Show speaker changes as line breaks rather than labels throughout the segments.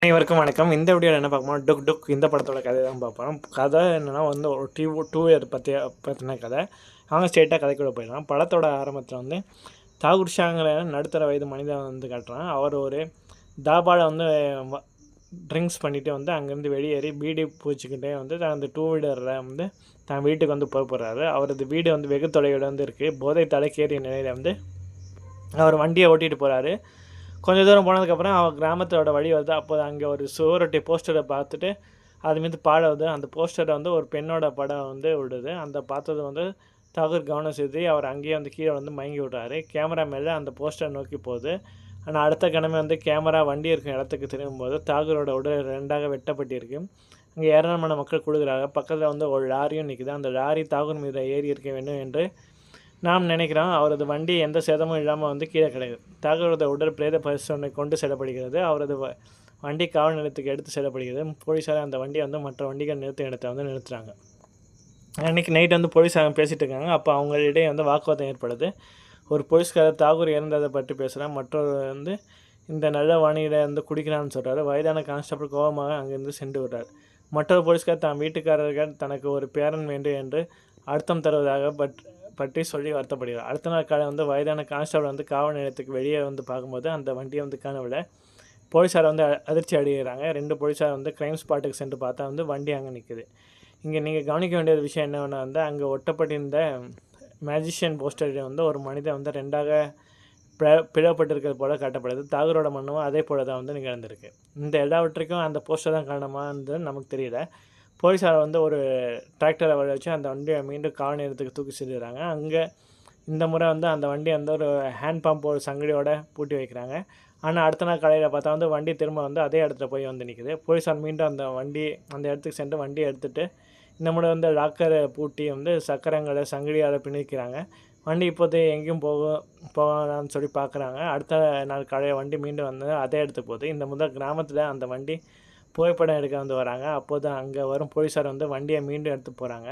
அனைவருக்கும் வணக்கம். இந்த வீடியோவில் என்ன பார்க்கணும், டுக் டுக் இந்த படத்தோட கதை தான் பார்ப்போம். கதை என்னென்னா ஒரு டூ இயர் பற்றின கதை. அவங்க ஸ்ட்ரெயிட்டாக கதைக்குள்ளே போயிடலாம். படத்தோட ஆரம்பத்தில் தாகூர் ஷாங்கிற நடுத்தர வயது மனிதன் காட்டுறான். அவர் ஒரு தாபாவில் ட்ரிங்க்ஸ் பண்ணிவிட்டு அங்கேருந்து வெளியேறி பீடி பூச்சிக்கிட்டே அந்த டூ வீலரில் தன் வீட்டுக்கு போகிறாரு. அவரது வீடு வெகு தொலைவில் இருக்குது. போதை தலைக்கேறிய நிலையில் அவர் வண்டியை ஓட்டிகிட்டு போகிறாரு. கொஞ்சம் தூரம் போனதுக்கப்புறம் அவன் கிராமத்தோட வழி வருது. அப்போ அங்கே ஒரு சுவரொட்டி போஸ்டரை பார்த்துட்டு அது மீது பாட வருது. அந்த போஸ்டரை ஒரு பெண்ணோட படம் விடுது. அந்த பார்த்தது தாகூர் கவனம் செலுத்தி அவர் அங்கேயே கீழே மயங்கி விட்றாரு. கேமரா மேலே அந்த போஸ்டரை நோக்கி போகுது. ஆனால் அடுத்த கணமே கேமரா வண்டி இருக்கும் இடத்துக்கு திரும்பும்போது தாகூரோட உடல் ரெண்டாக வெட்டப்பட்டிருக்கு. அங்கே ஏராளமான மக்கள் கொடுக்குறாங்க. பக்கத்தில் ஒரு லாரியும் நிற்குது. அந்த லாரி தாகூர் மீது ஏறி இருக்க வேண்டும் என்று நாம் நினைக்கிறோம். அவரது வண்டி எந்த சேதமும் இல்லாமல் கீழே கிடையாது. தாகூரது உடல் பிரேத பரிசோதனை கொண்டு செல்லப்படுகிறது. அவரது வண்டி காவல் நிலையத்துக்கு எடுத்து செல்லப்படுகிறது. போலீஸார் அந்த வண்டியை மற்ற வண்டிகள் நிறுத்த இடத்தை நிறுத்துகிறாங்க. அன்றைக்கி நைட் போலீஸார் பேசிகிட்டு இருக்காங்க. அப்போ அவங்களிடையே வாக்குவாதம் ஏற்படுது. ஒரு போலீஸ்காரர் தாகூர் இறந்ததை பற்றி பேசுகிறார். மற்றவர் இந்த நல்ல வாணியில் குடிக்கிறான்னு சொல்கிறார். வயதான கான்ஸ்டபிள் கோபமாக அங்கேருந்து சென்று விடுறார். மற்றொரு போலீஸ்கார் தன் வீட்டுக்காரர்கள் தனக்கு ஒரு பேரன் வேண்டும் என்று அர்த்தம் தருவதாக பற்றி சொல்லி வருத்தப்படுகிறார். அடுத்த நாள் காலை வயதான கான்ஸ்டபிள் காவல் நிலையத்துக்கு வெளியே பார்க்கும்போது அந்த வண்டியை காணவில்லை. போலீஸார் அதிர்ச்சி அடைகிறாங்க. 2 போலீஸார் க்ரைம் ஸ்பாட்டுக்கு சென்று பார்த்தா வண்டி அங்கே நிற்குது. இங்கே நீங்கள் கவனிக்க வேண்டிய விஷயம் என்னென்னா அங்கே ஒட்டப்பட்டிருந்த மேஜிஷியன் போஸ்டரில் ஒரு மனிதன் ரெண்டாக பிளவுபட்டிருக்கிறது போல காட்டப்படுது. தாகூரோட மண்ணும் அதே போல தான் நிகழ்ந்திருக்கு. இந்த எல்லாவற்றுக்கும் அந்த போஸ்டர் தான் காரணமானது நமக்கு தெரியல. போலீஸார் ஒரு டிராக்டரை வர வச்சு அந்த வண்டியை மீண்டும் காவல் நிலையத்துக்கு தூக்கி செல்லுறாங்க. அங்கே இந்த முறை அந்த வண்டி ஒரு ஹேண்ட் பம்ப் ஒரு சங்கிலியோட பூட்டி வைக்கிறாங்க. ஆனால் அடுத்த நாள் காலையில் பார்த்தா வண்டி திரும்ப அதே இடத்துல போய் நிற்குது. போலீஸார் மீண்டும் அந்த இடத்துக்கு சென்று வண்டியை எடுத்துகிட்டு இந்த முறை லாக்கரை பூட்டி சக்கரங்களை சங்கிலியால் பிணைக்கிறாங்க. வண்டி இப்போது எங்கேயும் போகலான்னு சொல்லி பார்க்குறாங்க. அடுத்த நாள் காலையில் வண்டி மீண்டும் அதே இடத்துக்கு போகுது. இந்த முதல் கிராமத்தில் அந்த வண்டி புகைப்படம் எடுக்க வராங்க. அப்போது அங்கே வரும் போலீஸார் வண்டியை மீண்டும் எடுத்து போகிறாங்க.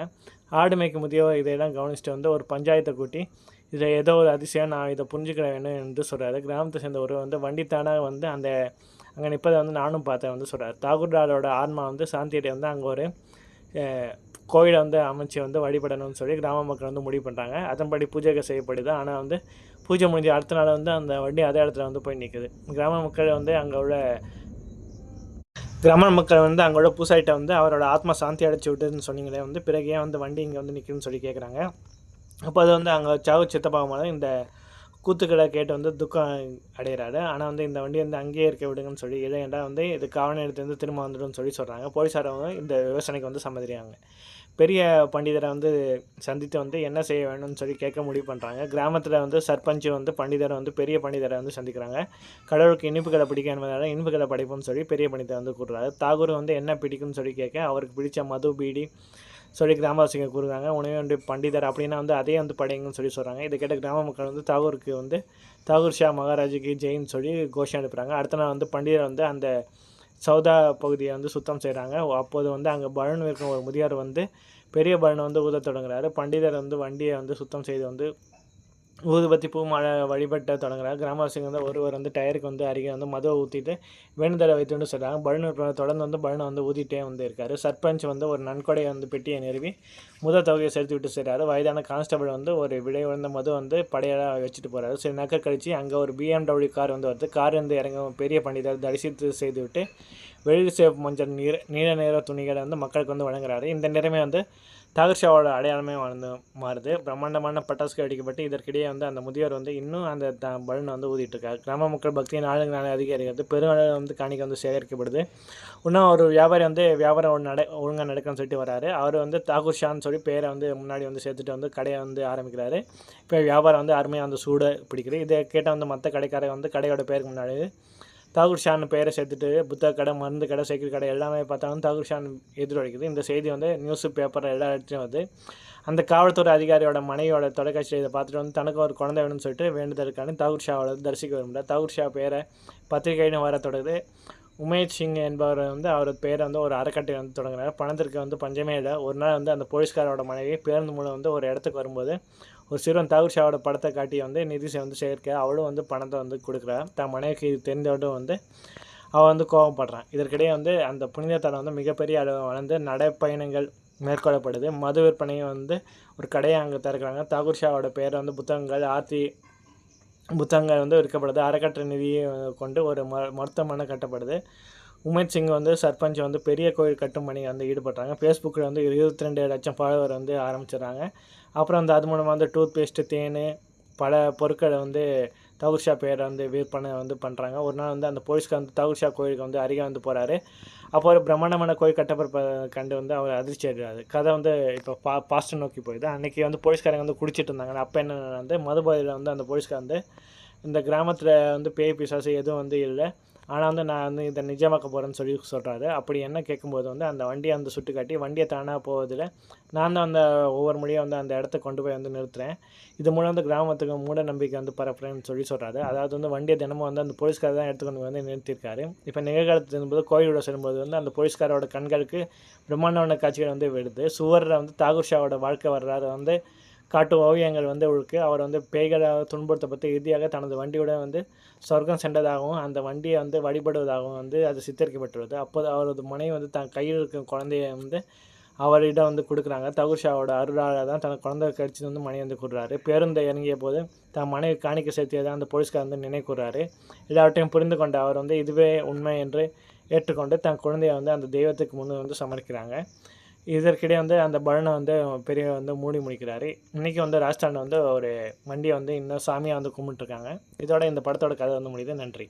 ஆடு மேய்க்கும் முதியவர் இதையெல்லாம் கவனிச்சுட்டு ஒரு பஞ்சாயத்தை கூட்டி இதில் ஏதோ ஒரு அதிசயம் நான் இதை புரிஞ்சுக்கிற வேணும் என்று சொல்கிறாரு. கிராமத்தை சேர்ந்த ஒரு வண்டி தானாக அந்த அங்கே நிற்பதை நானும் பார்த்தேன் சொல்கிறார். தாகூர்லாலோட ஆன்மா சாந்தியடை அங்கே ஒரு கோயிலை அமைச்சு வழிபடணும்னு சொல்லி கிராம மக்கள் முடிவு பண்ணுறாங்க. அதன்படி பூஜைகள் செய்யப்படுது. ஆனால் பூஜை முடிஞ்ச அடுத்த நாள் அந்த வண்டி அதே இடத்துல போய் நிற்குது. கிராம மக்கள் அங்கே உள்ள கிராம மக்கள் அங்கே உள்ள பூசாயிட்ட அவரோட ஆத்மா சாந்தி அடைச்சி விட்டுன்னு சொன்னீங்களே பிறகு ஏன் வண்டி இங்கே நிற்குதுன்னு சொல்லி கேட்குறாங்க. அப்போ அது அங்கே சாவு சித்தப்பாக இந்த கூத்துக்களை கேட்டு துக்கம் அடைகிறாரு. ஆனால் இந்த வண்டி அங்கேயே இருக்க விடுங்கன்னு சொல்லி இல்லைண்டா இது காவல் நிலையத்துலேருந்து திரும்ப வந்துடும்னு சொல்லி சொல்கிறாங்க. போலீஸார் இந்த விவசாயிக்கு சம்மதிக்கிறாங்க. பெரிய பண்டிதரை சந்தித்து என்ன செய்ய வேணும்னு சொல்லி கேட்க முடிவு பண்ணுறாங்க. கிராமத்தில் சர்பஞ்சு பண்டிதரை பெரிய பண்டிதரை சந்திக்கிறாங்க. கடவுளுக்கு இனிப்புகளை பிடிக்கும் என்பதால் இனிப்புகளை படைப்போம்னு சொல்லி பெரிய பண்டிதரை கூறுறாரு. தாகூர் என்ன பிடிக்கும்னு சொல்லி கேட்க அவருக்கு பிடிச்ச மது பீடி சொல்லி கிராமவாசிங்க கூறுறாங்க. உணவே பண்டிதர் அப்படின்னா அதே படைங்கன்னு சொல்லி சொல்கிறாங்க. இதை கேட்ட கிராம மக்கள் தாகூருக்கு தாகூர் ஷா மகாராஜுக்கு ஜெயின்னு சொல்லி கோஷம் எழுப்புறாங்க. அடுத்த நாள் பண்டிதர் அந்த சௌதா பகுதியை சுத்தம் செய்கிறாங்க. அப்போது அங்கே பலூன் இருக்கும் ஒரு முதியார் பெரிய பலூனை ஊத தொடங்குறாரு. பண்டிதர் வண்டியை சுத்தம் செய்து ஊதுபத்தி பூ மழை வழிபட்ட தொடங்குறாரு. கிராமவாசிங்க ஒருவர் டயருக்கு அருகே மதுவை ஊற்றிட்டு வேண்டுதலை வைத்துன்னு சொல்கிறாங்க. பலூன் தொடர்ந்து பலூனை ஊதிட்டே இருக்காரு. சர்பஞ்ச் ஒரு நன்கொடையை பெட்டியை நிறுவி முதல் தொகையை செலுத்தி விட்டு செய்கிறாரு. வயதான கான்ஸ்டபிள் ஒரு விலை உயர்ந்த மது படையெல்லாம் வச்சுட்டு போகிறாரு. சரி நக்க கழிச்சு அங்கே ஒரு BMW கார் வருது. கார் இறங்க பெரிய பண்டிதர் தரிசித்து செய்துவிட்டு வெளியில் சேவ் மஞ்சள் நீல நிற துணிகளை மக்களுக்கு வழங்குறாரு. இந்த நிறமே தாகூர் ஷாவோட அடையாளமே மாறுது. பிரம்மாண்டமான பட்டாசுகள் வெடிக்கப்பட்டு இதற்கிடையே அந்த முதியோர் இன்னும் அந்த பலூனை ஊதிட்டுருக்காரு. கிராம மக்கள் பக்தியை நாளுக்கு நாள் அதிகரிக்கிறது. பெருமளவு காணிக்கை சேகரிக்கப்படுது. இன்னும் ஒரு வியாபாரி வியாபாரம் ஒழுங்காக நடக்குன்னு சொல்லிட்டு வராரு. அவர் தாகூர் ஷான்னு சொல்லி பேரை முன்னாடி சேர்த்துட்டு கடையை ஆரம்பிக்கிறாரு. இப்போ வியாபாரம் அருமையாக சூட பிடிக்குது. இதை கேட்டால் மற்ற கடைக்காரர் கடையோட பேருக்கு முன்னாடி தாகூர் ஷான்னு பெயரை சேர்த்துட்டு புத்தக கடை, மருந்து கடை, சைக்கிள் கடை எல்லாமே பார்த்தாலும் தாகூர் ஷான் எதிரொலிக்குது. இந்த செய்தி நியூஸ் பேப்பர் எல்லா இடத்துலையும் அந்த காவல்துறை அதிகாரியோட மனைவியோட தொலைக்காட்சியில் இதை பார்த்துட்டு தனக்கு ஒரு குழந்தை வேணும்னு சொல்லிட்டு வேண்டுதலுக்கான தாகூர் ஷாவோட தரிசிக்க விரும்புகிறார். தாகூர் ஷா பேரை பத்திரிகைன்னு வர தொடங்குது. உமேஷ் சிங் என்பவர் அவரது பேரை ஒரு அறக்கட்டளை தொடங்குறாரு. பணத்திற்கு பஞ்சமே இல்லை. ஒரு நாள் அந்த போலீஸ்காரோட மனைவி பேருந்து மூலம் ஒரு இடத்துக்கு வரும்போது ஒரு சிறுவன் தாகூர் ஷாவோட படத்தை காட்டி நிதி சேர்க்க அவளும் பணத்தை கொடுக்குறா. தன் மனைவிக்கு தெரிந்தவட்டும் அவன் வந்து கோவப்படுறான். இதற்கிடையே வந்து அந்த புனித தலம் வந்து மிகப்பெரிய அளவு வளர்ந்து நடைப்பயணங்கள் மேற்கொள்ளப்படுது. மது விற்பனையும் வந்து ஒரு கடையை அங்கே திறக்கிறாங்க. தாகூர் ஷாவோட பேரை வந்து புத்தகங்கள் புத்தகங்கள் வந்து விற்கப்படுது. அறக்கட்டளை நிதியை கொண்டு ஒரு மருத்துவமனை கட்டப்படுது. உமேத் சிங் வந்து சர்பஞ்ச் வந்து பெரிய கோயில் கட்டும் பணி வந்து ஈடுபடுறாங்க. ஃபேஸ்புக்கில் வந்து 22 லட்சம் ஃபாலோவர் வந்து ஆரம்பிச்சிடுறாங்க. அப்புறம் வந்து அது மூலமாக வந்து டூத் பேஸ்ட்டு, தேன், பல பொருட்களை வந்து தாகூர் ஷா பேரை வந்து விற்பனை வந்து பண்ணுறாங்க. ஒரு நாள் வந்து அந்த போலீஸ்கார் வந்து தாகூர் ஷா கோயிலுக்கு வந்து அருகே வந்து போகிறாரு. அப்போ ஒரு பிரம்மாண்டமான கோயில் கட்டப்பட கண்டு வந்து அவர் அதிர்ச்சி அடைகிறாரு. கதை வந்து இப்போ பாஸ்ட்டை நோக்கி போயிடுது. அன்றைக்கி வந்து போலீஸ்காரங்க வந்து குடிச்சிட்டு இருந்தாங்க. அப்போ என்ன வந்து மதுபோதையில் வந்து அந்த போலீஸ்கார் வந்து இந்த கிராமத்தில் வந்து பேய் பிசாசு எதுவும் வந்து இல்லை, ஆனால் வந்து நான் வந்து இதை நிஜமாக்க போகிறேன்னு சொல்கிறாரு. அப்படி என்ன கேட்கும்போது வந்து அந்த வண்டியை வந்து சுட்டி காட்டி வண்டியை தானாக போவதில் நான் தான் அந்த ஒவ்வொரு மொழியை வந்து அந்த இடத்த கொண்டு போய் வந்து நிறுத்துகிறேன். இது மூலம் வந்து கிராமத்துக்கு மூட நம்பிக்கை வந்து பரப்புறேன்னு சொல்கிறாரு. அதாவது வந்து வண்டியை தினமும் வந்து அந்த போலீஸ்கார் தான் எடுத்துக்கொண்டு வந்து நிறுத்தியிருக்காரு. இப்போ நிகழ்காலத்தில் இருக்கும்போது கோயிலோட செல்லும்போது வந்து அந்த போலீஸ்காரோட கண்களுக்கு பிரம்மாண்டமான காட்சிகள் வந்து விடுது. சுவரில் வந்து தாகூர் ஷாவோட வாழ்க்கை வரலாறு வந்து காட்டும் ஓவியங்கள் வந்து அவர் வந்து பேய்களால் துன்புறுத்தப்பட்டு இறுதியாக தனது வண்டியுடன் வந்து சொர்க்கம் சென்றதாகவும் அந்த வண்டியை வந்து வழிபடுவதாகவும் வந்து அது சித்தரிக்கப்பட்டுள்ளது. அப்போது அவரது மனைவி வந்து தன் கையில் இருக்கும் குழந்தைய வந்து அவரிடம் வந்து கொடுக்குறாங்க. தாகூர் ஷாவோட அருளால் தான் தன் குழந்தை கடிச்சு வந்து மனைவி வந்து கூடுறாரு. பேருந்தை இறங்கிய போது தன் மனைவி காணிக்கை செலுத்தியதான் அந்த போலீஸ்கார் வந்து நினைவு கூறாரு. எல்லாவற்றையும் புரிந்து கொண்ட அவர் வந்து இதுவே உண்மை என்று ஏற்றுக்கொண்டு தன் குழந்தையை வந்து அந்த தெய்வத்துக்கு முன்னு வந்து சமர்க்கிறாங்க. இதற்கிடையே வந்து அந்த பலனை வந்து பெரிய வந்து மூடி முடிக்கிறாரு. இன்றைக்கி வந்து ராஜஸ்தானில் வந்து ஒரு வண்டியை வந்து இன்னும் சாமியாக வந்து கும்பிட்டுருக்காங்க. இதோட இந்த படத்தோட கதை வந்து முடியுது. நன்றி.